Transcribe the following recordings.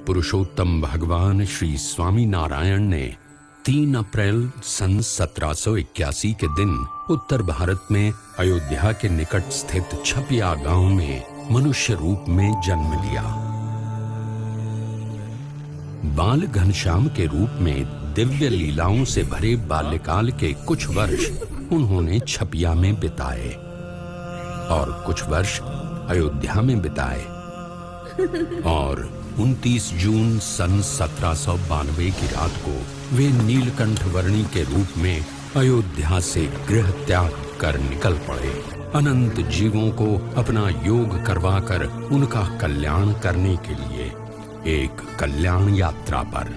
पुरुषोत्तम भगवान श्री स्वामी नारायण ने 3 अप्रैल सन 1781 के दिन उत्तर भारत में अयोध्या के निकट स्थित छपिया गांव में मनुष्य रूप में जन्म लिया। बाल घनश्याम के रूप में दिव्य लीलाओं से भरे बाल्यकाल के कुछ वर्ष उन्होंने छपिया में बिताए और कुछ वर्ष अयोध्या में बिताए और 29 जून सन 1792 की रात को वे नीलकंठ वर्णी के रूप में अयोध्या से गृह त्याग कर निकल पड़े, अनंत जीवों को अपना योग करवाकर उनका कल्याण करने के लिए एक कल्याण यात्रा पर।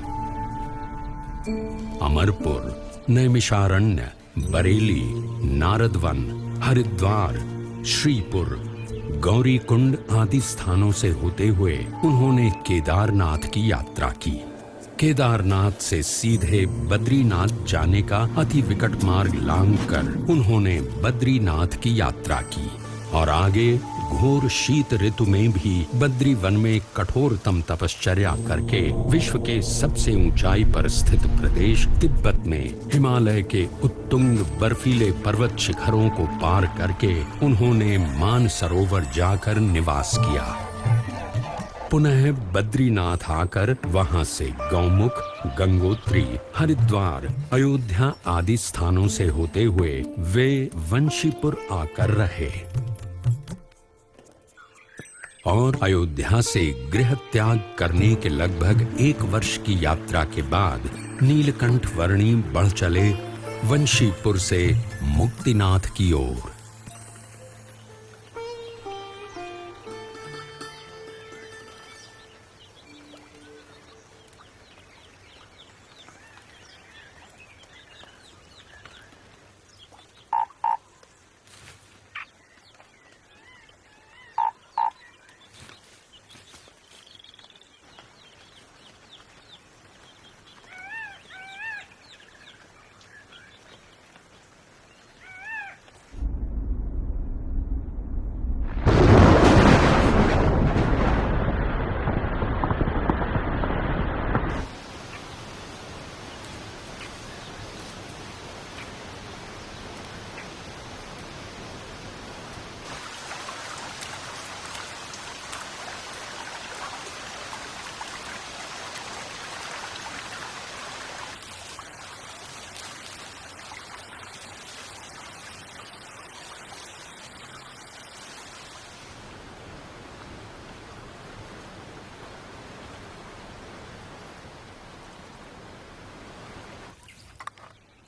अमरपुर, नैमिषारण्य, बरेली, नारदवन, हरिद्वार, श्रीपुर, गौरीकुंड आदि स्थानों से होते हुए उन्होंने केदारनाथ की यात्रा की। केदारनाथ से सीधे बद्रीनाथ जाने का अति विकट मार्ग लांघकर उन्होंने बद्रीनाथ की यात्रा की और आगे घोर शीत ऋतु में भी बद्री वन में कठोरतम तपश्चर्या करके विश्व के सबसे ऊंचाई पर स्थित प्रदेश तिब्बत में हिमालय के उत्तुंग बर्फीले पर्वत शिखरों को पार करके उन्होंने मानसरोवर जाकर निवास किया। पुनः बद्रीनाथ आकर वहां से गौमुख, गंगोत्री, हरिद्वार, अयोध्या आदि स्थानों से होते हुए वे वंशीपुर आकर रहे और अयोध्या से गृह त्याग करने के लगभग 1 वर्ष की यात्रा के बाद नीलकंठ वर्णी बढ़ चले वंशीपुर से मुक्तिनाथ की ओर।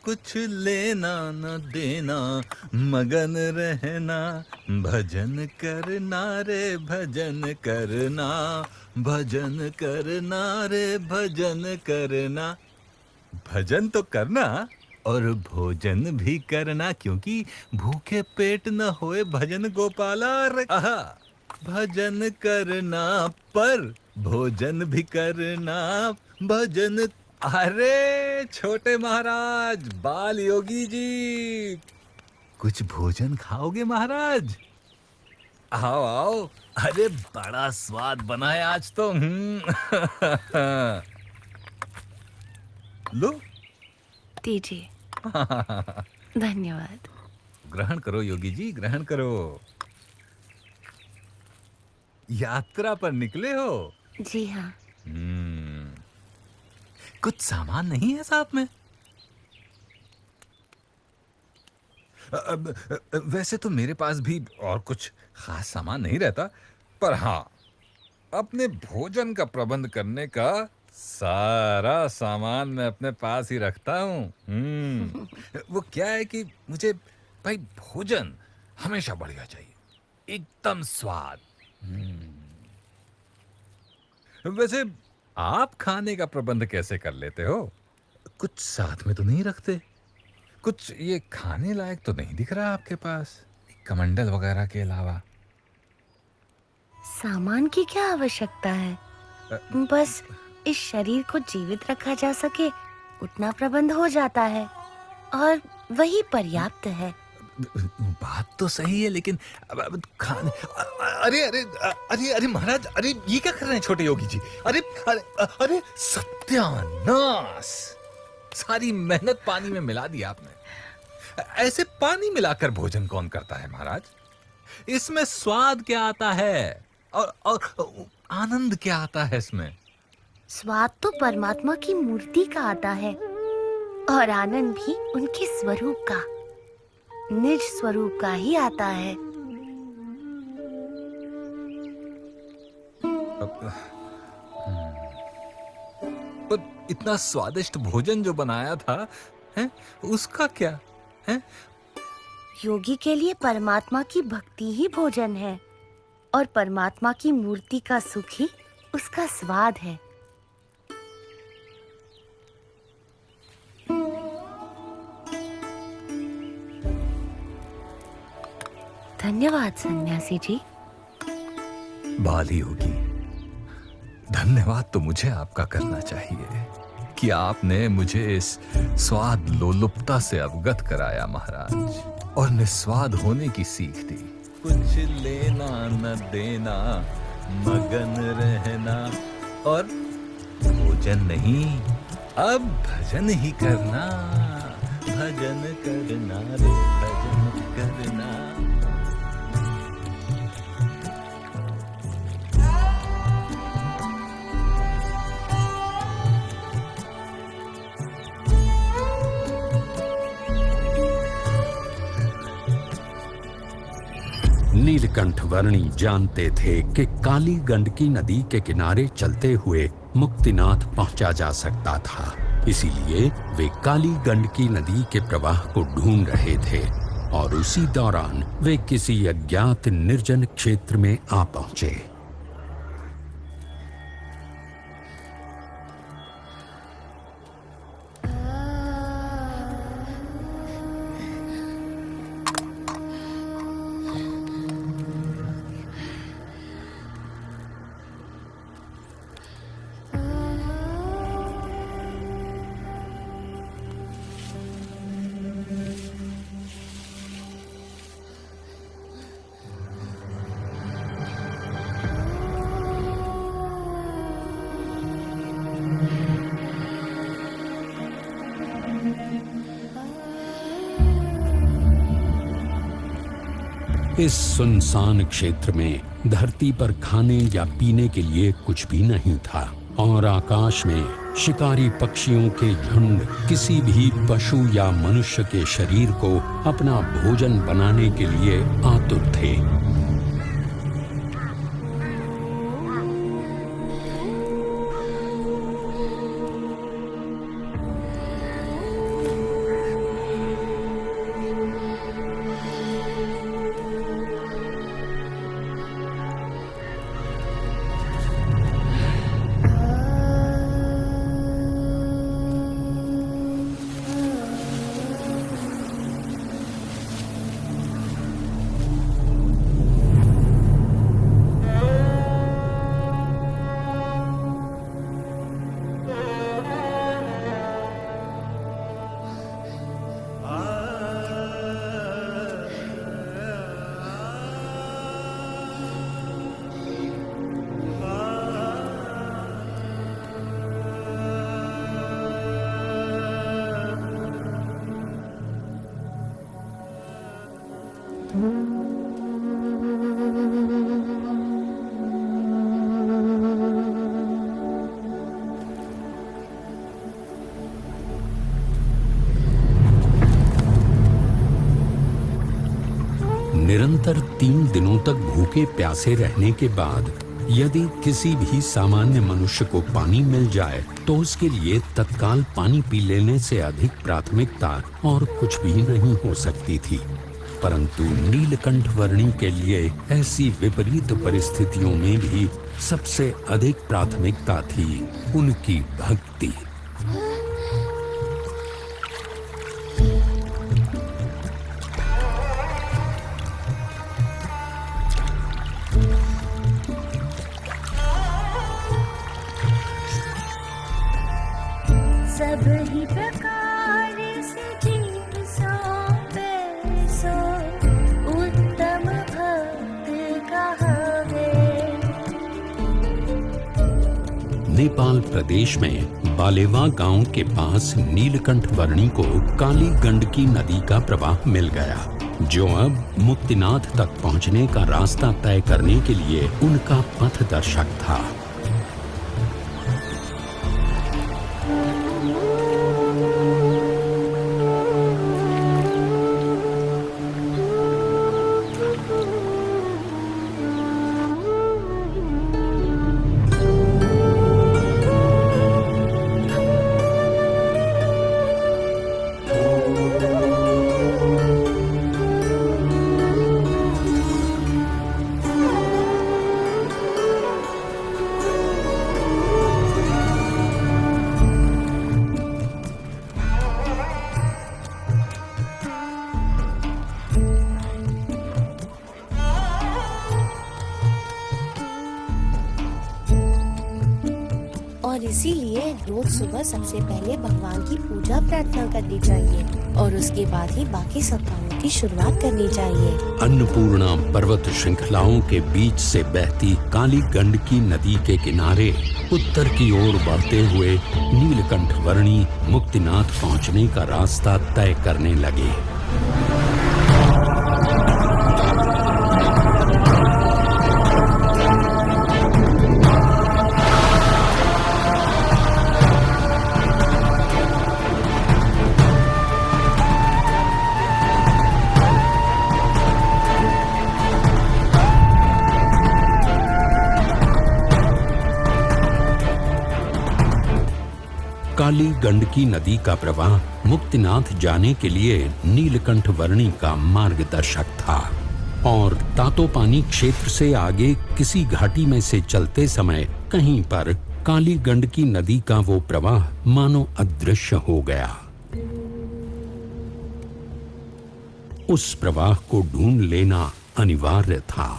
कुछ लेना न देना, मगन रहना, भजन करना रे भजन करना, भजन करना रे भजन करना। भजन तो करना और भोजन भी करना, क्योंकि भूखे पेट न होए भजन गोपाला रे। आहा, भजन करना पर भोजन भी करना, भजन। अरे छोटे महाराज, बाल योगी जी, कुछ भोजन खाओगे महाराज? आओ आओ, अरे बड़ा स्वाद बना है आज तो। लो दीजिए। धन्यवाद। ग्रहण करो योगी जी, ग्रहण करो। यात्रा पर निकले हो? जी हाँ। कुछ सामान नहीं है साथ में? वैसे तो मेरे पास भी और कुछ खास सामान नहीं रहता, पर हाँ, अपने भोजन का प्रबंध करने का सारा सामान मैं अपने पास ही रखता हूँ। वो क्या है कि मुझे भाई भोजन हमेशा बढ़िया चाहिए, एकदम स्वाद। वैसे आप खाने का प्रबंध कैसे कर लेते हो? कुछ साथ में तो नहीं रखते? कुछ ये खाने लायक तो नहीं दिख रहा आपके पास, कमंडल वगैरह के अलावा? सामान की क्या आवश्यकता है? बस इस शरीर को जीवित रखा जा सके उतना प्रबंध हो जाता है और वही पर्याप्त है। बात तो सही है, लेकिन अब खाने अरे अरे अरे अरे महाराज, अरे ये क्या कर रहे हैं छोटे योगी जी? अरे अरे अरे सत्यानाश! सारी मेहनत पानी में मिला दी आपने। ऐसे पानी मिलाकर भोजन कौन करता है महाराज? इसमें स्वाद क्या आता है और आनंद क्या आता है इसमें? स्वाद तो परमात्मा की मूर्ति का आता है और आनंद भी उनके स्वरूप का, निज स्वरूप का ही आता है। पर इतना स्वादिष्ट भोजन जो बनाया था, है, उसका क्या है? योगी के लिए परमात्मा की भक्ति ही भोजन है और परमात्मा की मूर्ति का सुख ही उसका स्वाद है। धन्यवाद सन्यासी जी। बाली होगी, धन्यवाद तो मुझे आपका करना चाहिए कि आपने मुझे इस स्वाद लोलुपता से अवगत कराया महाराज, और निस्वाद होने की सीख दी। कुछ लेना न देना, मगन रहना, और भोजन नहीं, अब भजन ही करना। भजन करना रे भजन करना। नीलकंठ वर्णी जानते थे कि काली गंडकी नदी के किनारे चलते हुए मुक्तिनाथ पहुंचा जा सकता था, इसीलिए वे काली गंडकी नदी के प्रवाह को ढूंढ रहे थे और उसी दौरान वे किसी अज्ञात निर्जन क्षेत्र में आ पहुंचे। इस सुनसान क्षेत्र में धरती पर खाने या पीने के लिए कुछ भी नहीं था और आकाश में शिकारी पक्षियों के झुंड किसी भी पशु या मनुष्य के शरीर को अपना भोजन बनाने के लिए आतुर थे। निरंतर 3 दिनों तक भूखे प्यासे रहने के बाद यदि किसी भी सामान्य मनुष्य को पानी मिल जाए तो उसके लिए तत्काल पानी पी लेने से अधिक प्राथमिकता और कुछ भी नहीं हो सकती थी। परंतु नीलकंठ वर्णी के लिए ऐसी विपरीत परिस्थितियों में भी सबसे अधिक प्राथमिकता थी उनकी भक्ति। सब ही प्रकार से जीव सौंपे सो नेपाल प्रदेश में बालेवा गांव के पास नीलकंठ वर्णी को काली गंडकी नदी का प्रवाह मिल गया, जो अब मुक्तिनाथ तक पहुंचने का रास्ता तय करने के लिए उनका पथदर्शक था। और इसीलिए रोज सुबह सबसे पहले भगवान की पूजा प्रार्थना करनी चाहिए और उसके बाद ही बाकी सब कामों की शुरुआत करनी चाहिए। अन्नपूर्णा पर्वत श्रृंखलाओं के बीच से बहती काली गंडकी नदी के किनारे उत्तर की ओर बढ़ते हुए नीलकंठ वर्णी मुक्तिनाथ पहुंचने का रास्ता तय करने लगे। काली गंडकी नदी का प्रवाह मुक्तिनाथ जाने के लिए नीलकंठ वर्णी का मार्गदर्शक था और तातोपानी क्षेत्र से आगे किसी घाटी में से चलते समय कहीं पर काली गंडकी नदी का वो प्रवाह मानो अदृश्य हो गया। उस प्रवाह को ढूंढ लेना अनिवार्य था।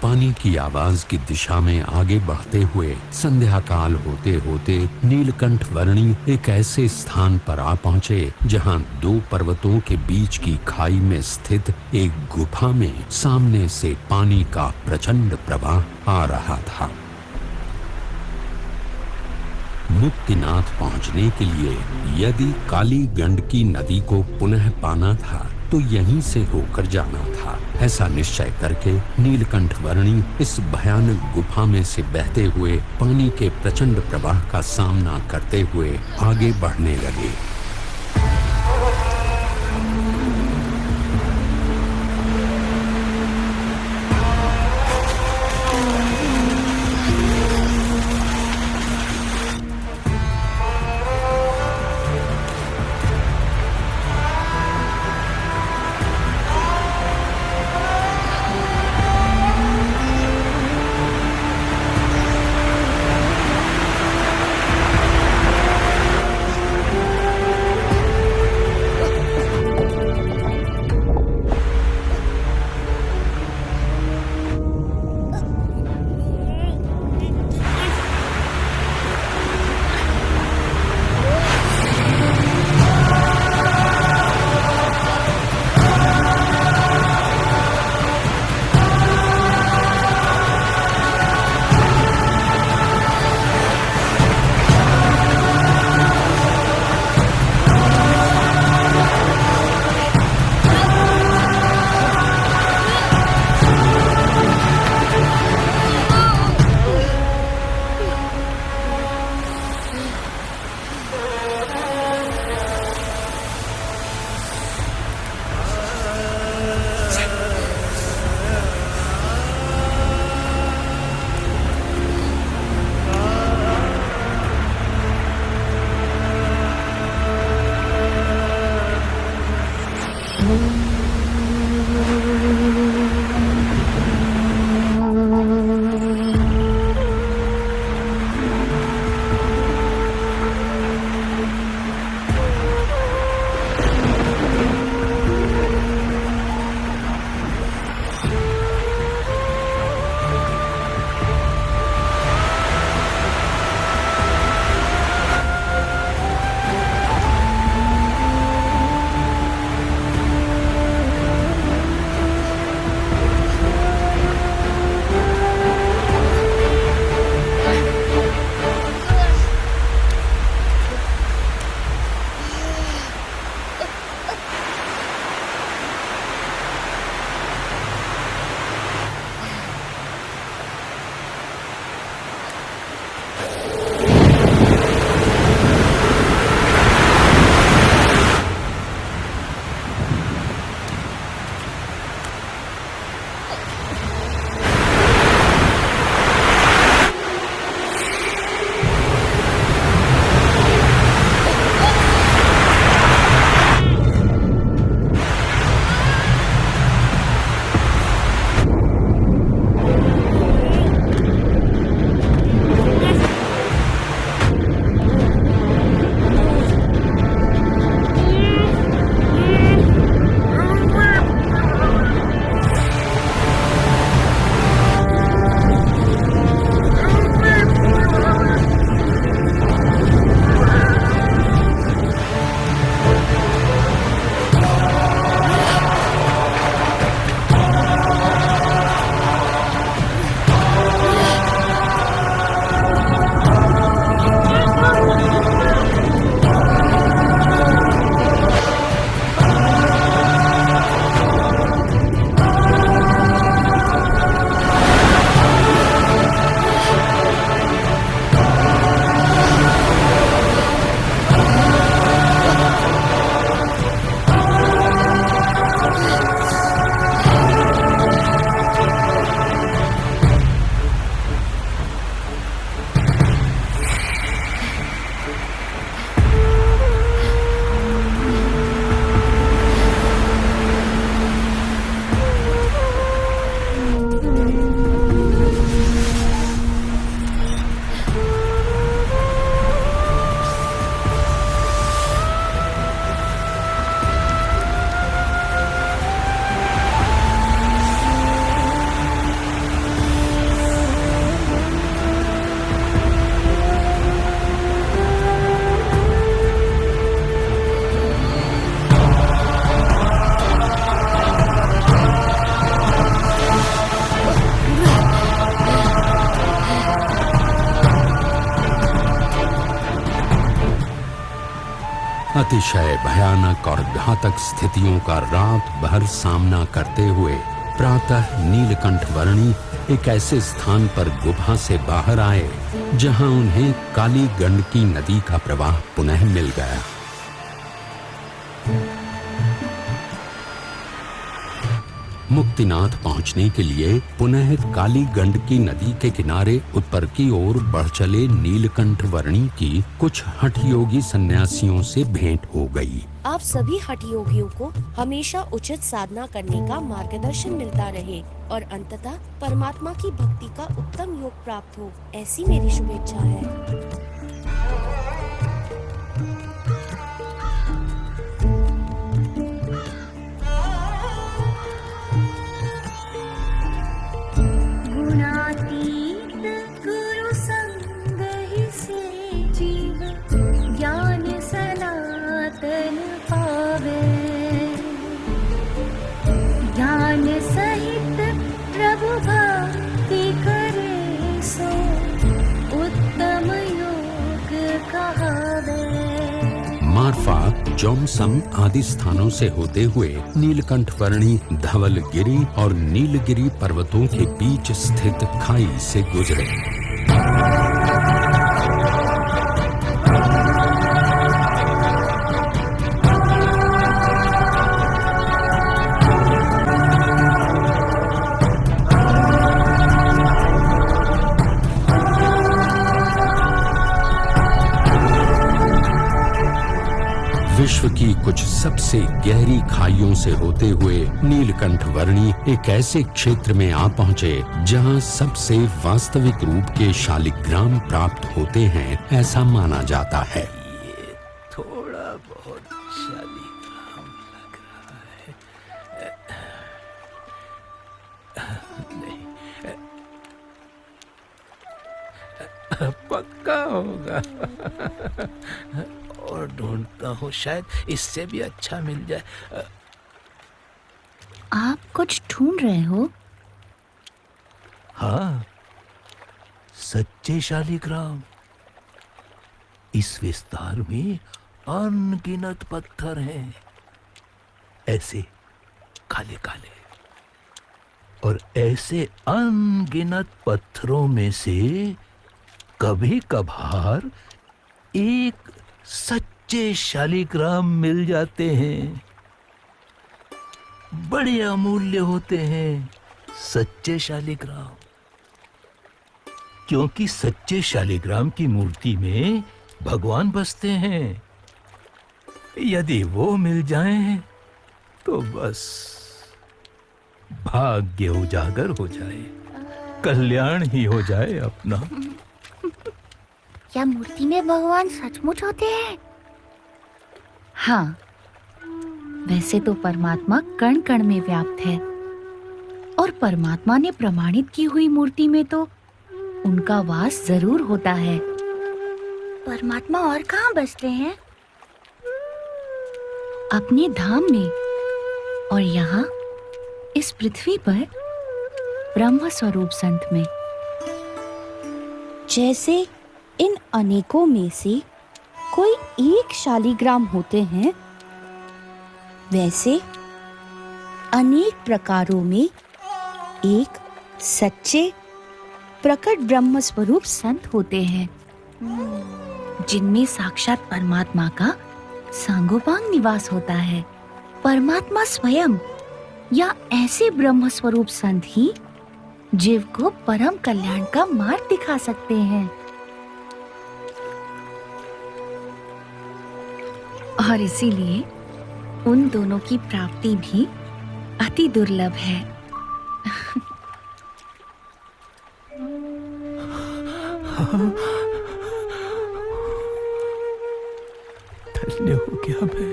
पानी की आवाज की दिशा में आगे बढ़ते हुए संध्या काल होते होते नीलकंठ वर्णी एक ऐसे स्थान पर आ पहुंचे जहां दो पर्वतों के बीच की खाई में स्थित एक गुफा में सामने से पानी का प्रचंड प्रवाह आ रहा था। मुक्तिनाथ पहुंचने के लिए यदि काली गंडकी नदी को पुनः पाना था तो यहीं से होकर जाना था। ऐसा निश्चय करके नीलकंठ वर्णी इस भयानक गुफा में से बहते हुए पानी के प्रचंड प्रवाह का सामना करते हुए आगे बढ़ने लगे। अतिशय भयानक और घातक स्थितियों का रात भर सामना करते हुए प्रातः नीलकंठ वर्णी एक ऐसे स्थान पर गुफा से बाहर आए जहां उन्हें काली गंडकी नदी का प्रवाह पुनः मिल गया। मुक्तिनाथ पहुंचने के लिए पुनः काली गंडकी नदी के किनारे उत्तर की ओर बढ़ चले नीलकंठ वर्णी की कुछ हठ योगी सन्यासियों से भेंट हो गई। आप सभी हठ योगियों को हमेशा उचित साधना करने का मार्गदर्शन मिलता रहे और अंततः परमात्मा की भक्ति का उत्तम योग प्राप्त हो, ऐसी मेरी शुभेच्छा है। मारफा, जोमसम आदि स्थानों से होते हुए नीलकंठ वर्णी धवलगिरी और नीलगिरी पर्वतों के बीच स्थित खाई से गुजरे। विश्व की कुछ सबसे गहरी खाइयों से होते हुए नीलकंठ वर्णी एक ऐसे क्षेत्र में आ पहुंचे जहां सबसे वास्तविक रूप के शालिग्राम प्राप्त होते हैं, ऐसा माना जाता है। ये थोड़ा बहुत शालिग्राम लग रहा है। नहीं, पक्का होगा। और ढूंढता हूँ, शायद इससे भी अच्छा मिल जाए। आप कुछ ढूंढ रहे हो? हाँ, सच्चे शालिग्राम। इस विस्तार में अनगिनत पत्थर हैं, ऐसे काले काले। और ऐसे अनगिनत पत्थरों में से कभी कभार एक सच्चे शालिग्राम मिल जाते हैं। बड़े अमूल्य होते हैं सच्चे शालिग्राम, क्योंकि सच्चे शालिग्राम की मूर्ति में भगवान बसते हैं। यदि वो मिल जाएं तो बस भाग्य उजागर हो जाए, कल्याण ही हो जाए अपना। क्या मूर्ति में भगवान सचमुच होते हैं? हाँ, वैसे तो परमात्मा कण कण में व्याप्त है और परमात्मा ने प्रमाणित की हुई मूर्ति में तो उनका वास जरूर होता है। परमात्मा और कहाँ बसते हैं? अपने धाम में, और यहाँ इस पृथ्वी पर ब्रह्म स्वरूप संत में। जैसे इन अनेकों में से कोई एक शालिग्राम होते हैं, वैसे अनेक प्रकारों में एक सच्चे प्रकट ब्रह्म स्वरूप संत होते हैं, जिनमें साक्षात परमात्मा का सांगोपांग निवास होता है। परमात्मा स्वयं या ऐसे ब्रह्म स्वरूप संत ही जीव को परम कल्याण का मार्ग दिखा सकते हैं। और इसीलिए उन दोनों की प्राप्ति भी अति दुर्लभ है। धन्य हो गया मैं।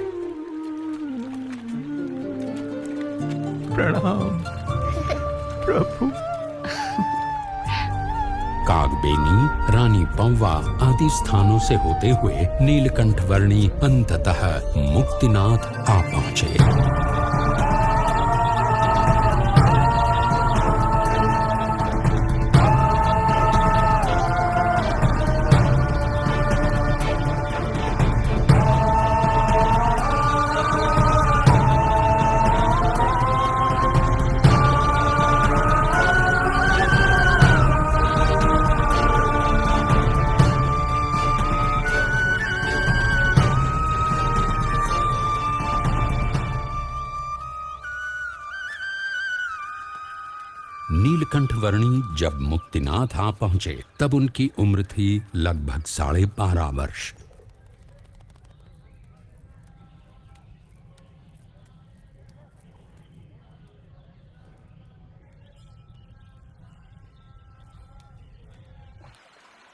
प्रणाम प्रभु। कागबेनी, रानी पौवा आदि स्थानों से होते हुए नीलकंठ वर्णी अंततः मुक्तिनाथ आ पहुंचे। नीलकंठ वर्णी जब मुक्तिनाथ आ पहुंचे तब उनकी उम्र थी लगभग 12.5 वर्ष।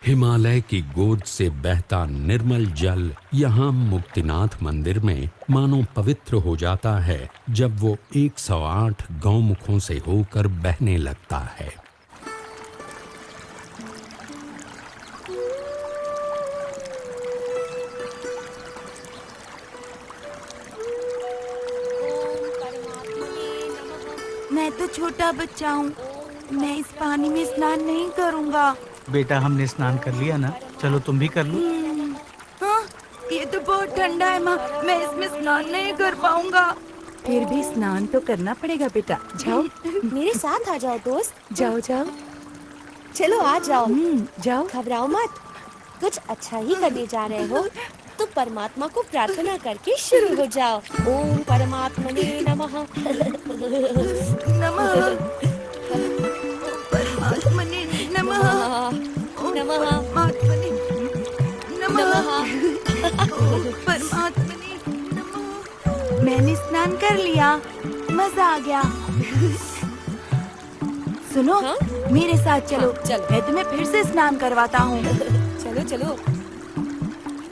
हिमालय की गोद से बहता निर्मल जल यहाँ मुक्तिनाथ मंदिर में मानो पवित्र हो जाता है जब वो 108 गौमुखों से होकर बहने लगता है। मैं तो छोटा बच्चा हूँ, मैं इस पानी में स्नान नहीं करूँगा। बेटा हमने स्नान कर लिया ना, चलो तुम भी कर लो। हाँ, ये तो बहुत ठंडा है माँ, मैं इसमें स्नान नहीं कर पाऊंगा। फिर भी स्नान तो करना पड़ेगा बेटा, जाओ। मेरे साथ आ जाओ दोस्त। जाओ जाओ। चलो आ जाओ। जाओ। घबराओ मत, कुछ अच्छा ही करने जा रहे हो तो परमात्मा को प्रार्थना करके शुरू हो जाओ। ओम परमात्मने नमः। नमः परमात्मने नमः। नमः परमात्मने नमः। ओम परमात्मने नमः। मैंने स्नान कर लिया, मजा आ गया। सुनो, हाँ? मेरे साथ चलो। हाँ, चलो। मैं तुम्हें फिर से स्नान करवाता हूँ। चलो चलो।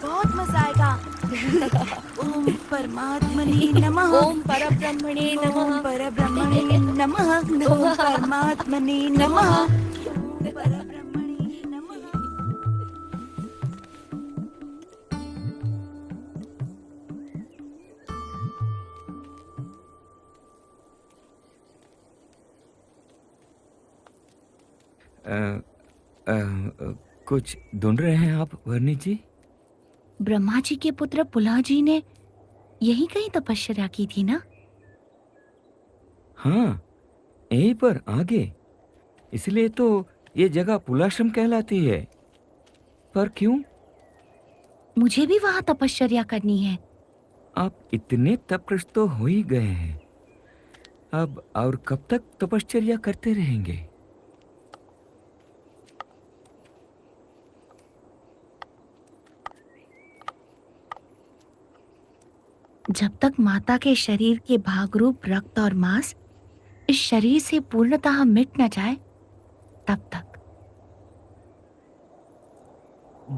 बहुत मजा आएगा। ओम परमात्मने नमः। ओम परब्रह्मणे नमः। ओम परब्रह्मणे नमः। ओम परमात्मने नमः। परब्रह्मणे नमः। कुछ ढूंढ रहे हैं आप वर्णी जी? ब्रह्मा जी के पुत्र पुलह जी ने यही कहीं तपस्या की थी ना? हाँ, यहीं पर आगे। इसलिए तो ये जगह पुलाश्रम कहलाती है। पर क्यों? मुझे भी वहां तपस्या करनी है। आप इतने तपकृष्ट तो हो ही गए हैं, अब और कब तक तपश्चर्या करते रहेंगे? जब तक माता के शरीर के भागरूप रक्त और मांस इस शरीर से पूर्णतः मिट न जाए तब तक।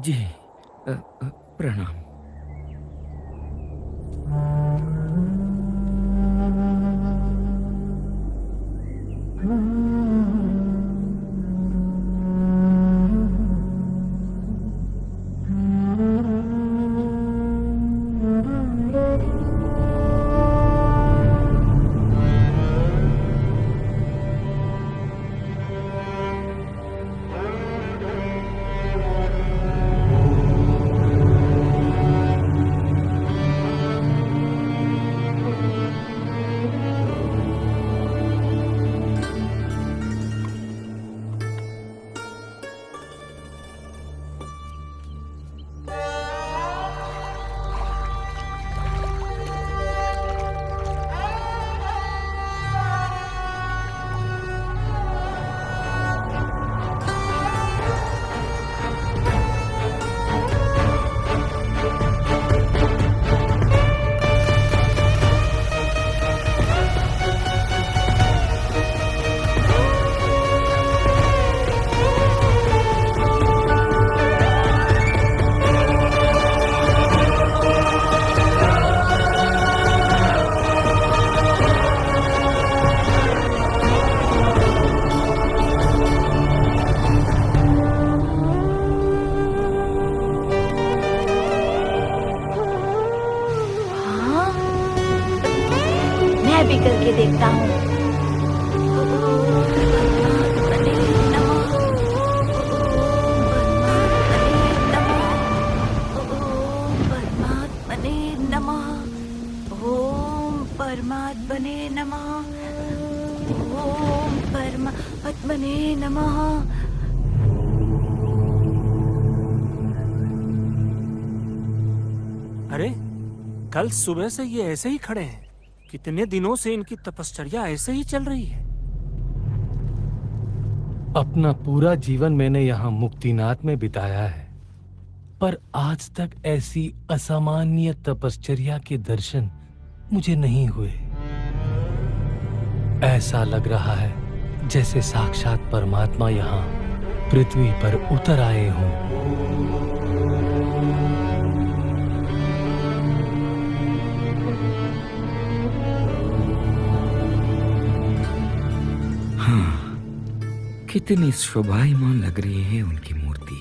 जी प्रणाम। मैं भी करके देखता हूँ। परमात्मने नमः। ओम परमात्मने नमः। अरे कल सुबह से ये ऐसे ही खड़े हैं, कितने दिनों से इनकी तपश्चर्या ऐसे ही चल रही है। अपना पूरा जीवन मैंने यहाँ मुक्तिनाथ में बिताया है, पर आज तक ऐसी असामान्य तपश्चर्या के दर्शन मुझे नहीं हुए। ऐसा लग रहा है जैसे साक्षात परमात्मा यहाँ पृथ्वी पर उतर आए हों। हाँ, कितनी शोभायमान लग रही है उनकी मूर्ति,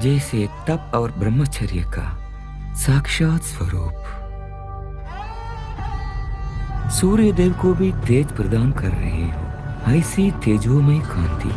जैसे तप और ब्रह्मचर्य का साक्षात स्वरूप। सूर्य देव को भी तेज प्रदान कर रहे हो, ऐसी तेजोमय कांति